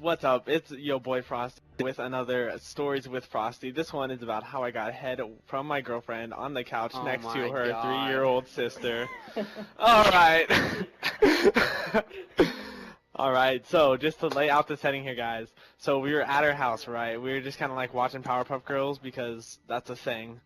What's up? It's yo boy Frosty with another Stories with Frosty. This one is about how I got head from my girlfriend on the couch Oh next to my her God. 3-year-old sister. Alright. Alright, so just to lay out the setting here, guys. So we were at her house, right? We were just kind of like watching Powerpuff Girls because that's a thing.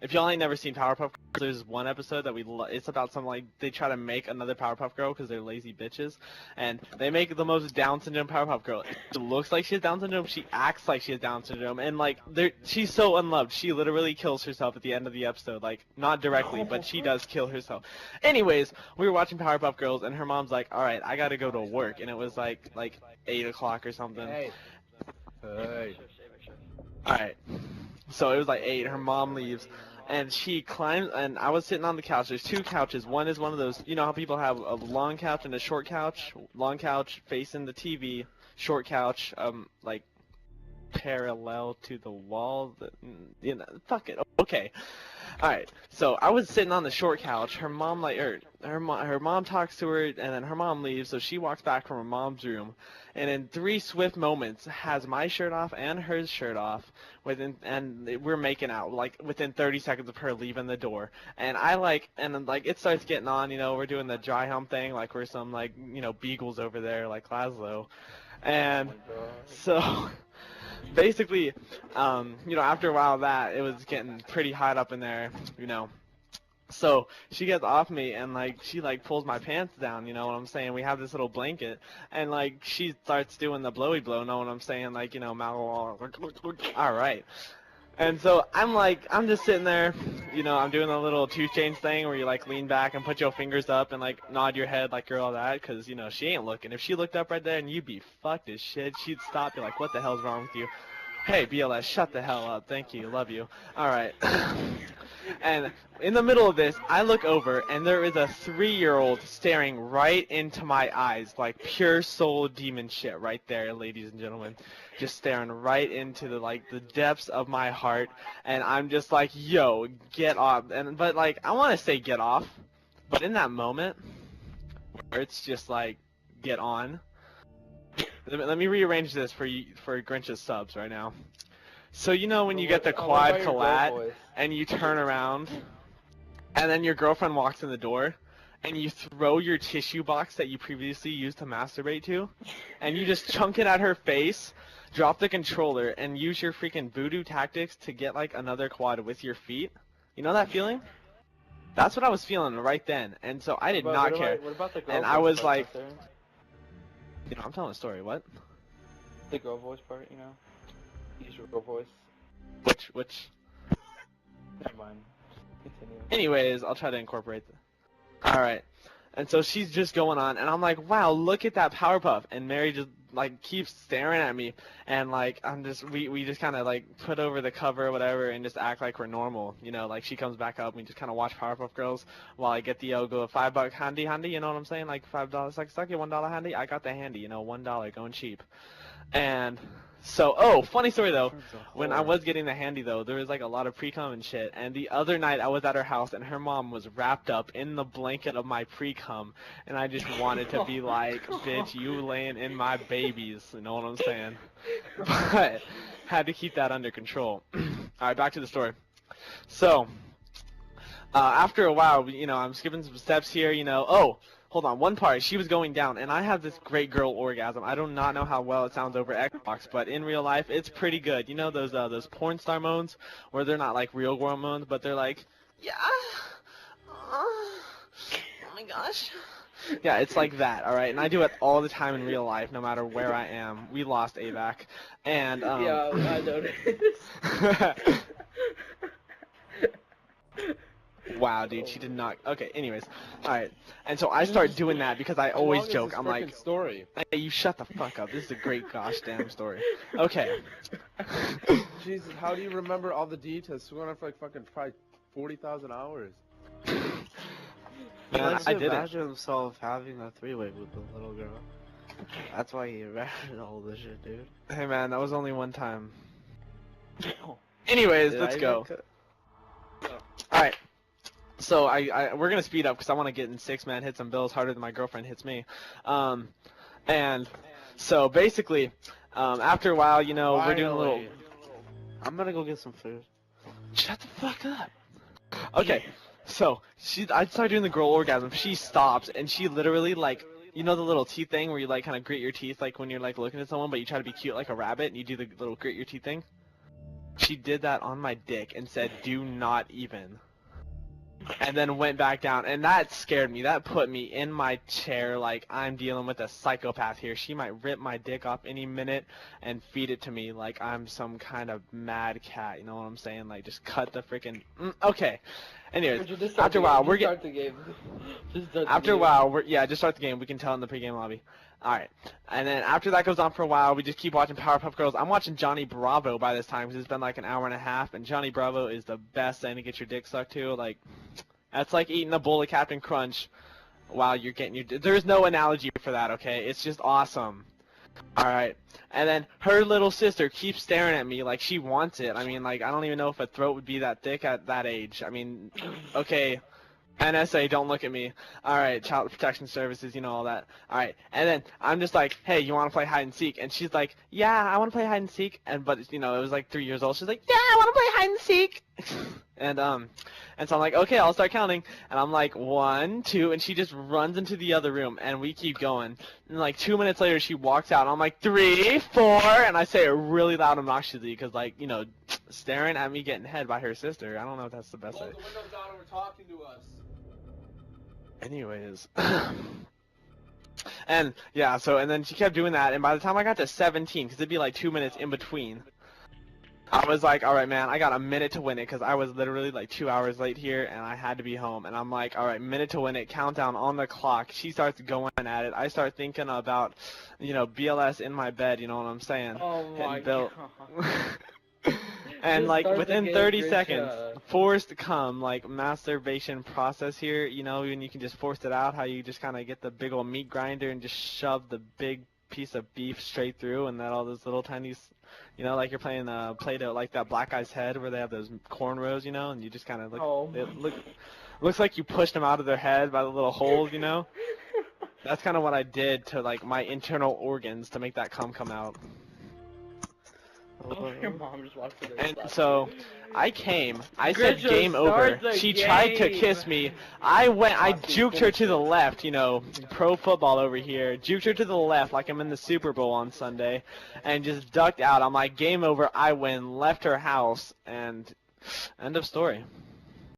If y'all ain't never seen Powerpuff Girls, there's one episode that it's about something like they try to make another Powerpuff Girl because they're lazy bitches, and they make the most Down syndrome Powerpuff Girl. She looks like she has Down syndrome, she acts like she has Down syndrome, and like she's so unloved. She literally kills herself at the end of the episode, like not directly, but she does kill herself. Anyways, we were watching Powerpuff Girls, and her mom's like, "All right, I gotta go to work," and it was like 8 o'clock or something. Hey. Alright, so it was like 8, her mom leaves, and she climbs, and I was sitting on the couch. There's 2 couches. One is one of those, you know how people have a long couch and a short couch? Long couch facing the TV, short couch, like, parallel to the wall, you know, fuck it, okay. Alright, so I was sitting on the short couch, her mom, her mom talks to her, and then her mom leaves, so she walks back from her mom's room, and in 3 swift moments, has my shirt off and her shirt off, and we're making out, like, within 30 seconds of her leaving the door, and it starts getting on, you know, we're doing the dry hump thing, like we're some, like, you know, beagles over there, like Laszlo, and so... Basically, you know, after a while of that, it was getting pretty hot up in there, you know. So she gets off me and like she like pulls my pants down, you know what I'm saying? We have this little blanket and like she starts doing the blowy blow, know what I'm saying? Like, you know, all right. And so I'm just sitting there, you know, I'm doing the little 2 Chainz thing where you like lean back and put your fingers up and like nod your head like you're all that, because you know she ain't looking. If she looked up right there and you'd be fucked as shit, she'd stop you like, what the hell's wrong with you? Hey BLS, shut the hell up, thank you, love you. Alright. And in the middle of this, I look over and there is a 3-year-old staring right into my eyes, like pure soul demon shit right there, ladies and gentlemen. Just staring right into the depths of my heart, and I'm just like, yo, get off. But like I want to say get off, but in that moment where it's just like get on. Let me rearrange this for Grinch's subs right now. So you know when you get the quad collat and you turn around and then your girlfriend walks in the door and you throw your tissue box that you previously used to masturbate to and you just chunk it at her face, drop the controller, and use your freaking voodoo tactics to get like another quad with your feet? You know that feeling? That's what I was feeling right then, and so I did not care. What about the girl and voice I was part like, right there? you know, I'm telling a story. What? The girl voice part, you know? Use your girl voice. Which? Never mind. Continue. Anyways, I'll try to incorporate that. Alright. And so she's just going on, and I'm like, wow, look at that Powerpuff. And Mary just, like, keeps staring at me. And, like, we just kind of, like, put over the cover or whatever and just act like we're normal. You know, like, she comes back up, and we just kind of watch Powerpuff Girls while I get the go $5 handy, you know what I'm saying? Like, $5, like, suck it, $1 handy. I got the handy, you know, $1, going cheap. And... so, oh, funny story though, when I was getting the handy though, there was like a lot of pre-cum and shit, and the other night I was at her house and her mom was wrapped up in the blanket of my pre-cum, and I just wanted to be like, bitch, you laying in my babies, you know what I'm saying? But, had to keep that under control. Alright, back to the story. So, after a while, you know, I'm skipping some steps here, you know, oh, hold on, one part, she was going down, and I have this great girl orgasm. I do not know how well it sounds over Xbox, but in real life, it's pretty good. You know those porn star moans, where they're not like real girl moans, but they're like, yeah, oh my gosh. Yeah, it's like that, alright? And I do it all the time in real life, no matter where I am. We lost AVAC. And, yeah, I noticed. Wow, dude, she did not. Okay, anyways, all right. And so I start doing that because I always joke. I'm like, story. hey, you shut the fuck up. This is a great gosh damn story. Okay. Jesus, how do you remember all the details? We went on for like fucking probably 40,000 hours. Man, I did imagine himself having a 3-way with the little girl. That's why he imagined all this shit, dude. Hey, man, that was only one time. Anyways, let's go. All right. So we're gonna speed up because I want to get in 6, man. Hit some bills harder than my girlfriend hits me. And So basically, after a while, you know, we're doing a little. Finally. I'm gonna go get some food. Shut the fuck up. Okay, so I started doing the girl orgasm. She stops and she literally like, you know the little teeth thing where you like kind of grit your teeth like when you're like looking at someone, but you try to be cute like a rabbit and you do the little grit your teeth thing. She did that on my dick and said, "Do not even." And then went back down, and that scared me. That put me in my chair like I'm dealing with a psychopath here. She might rip my dick off any minute and feed it to me like I'm some kind of mad cat. You know what I'm saying? Like just cut the freaking. Okay. Anyways, after a while we're getting. After a while, just start the game. We can tell in the pregame lobby. Alright, and then after that goes on for a while, we just keep watching Powerpuff Girls. I'm watching Johnny Bravo by this time because it's been like an hour and a half, and Johnny Bravo is the best thing to get your dick sucked to. Like, that's like eating a bowl of Captain Crunch while you're getting your. There's no analogy for that, okay? It's just awesome. Alright, and then her little sister keeps staring at me like she wants it. I mean, like, I don't even know if a throat would be that thick at that age. I mean, okay. NSA, don't look at me. Alright, Child Protection Services, you know all that. Alright, and then I'm just like, hey, you want to play hide and seek? And she's like, yeah, I want to play hide and seek. But, you know, it was like 3 years old. She's like, yeah, I want to play hide and seek. and so I'm like, okay, I'll start counting. And I'm like, 1, 2, and she just runs into the other room, and we keep going. And like 2 minutes later, she walks out, and I'm like, 3, 4, and I say it really loud and obnoxiously, because, like, you know, staring at me getting head by her sister. I don't know if that's the best Close way. the windows down and we're talking to us. Anyways, and yeah, and then she kept doing that, and by the time I got to 17, because it'd be like 2 minutes in between, I was like, alright man, I got a minute to win it, because I was literally like 2 hours late here, and I had to be home, and I'm like, alright, minute to win it, countdown on the clock. She starts going at it. I start thinking about, you know, BLS in my bed, you know what I'm saying? Oh my god. And Just like start the within game, 30 Grisha. seconds, forced come, like masturbation process here, you know, and you can just force it out, how you just kind of get the big old meat grinder and just shove the big piece of beef straight through, and then all those little tiny, you know, like you're playing Play-Doh, like that Black Guy's Head where they have those cornrows, you know, and you just kind of looks like you pushed them out of their head by the little holes, you know. That's kind of what I did to like my internal organs to make that cum come out. Oh, your mom just walked in. And so, I came. I said Grisha, game over. start the She tried to game. kiss me. I juked her to the left, you know, pro football over here. Juked her to the left like I'm in the Super Bowl on Sunday, and just ducked out. I'm like, game over. I win. Left her house, and end of story.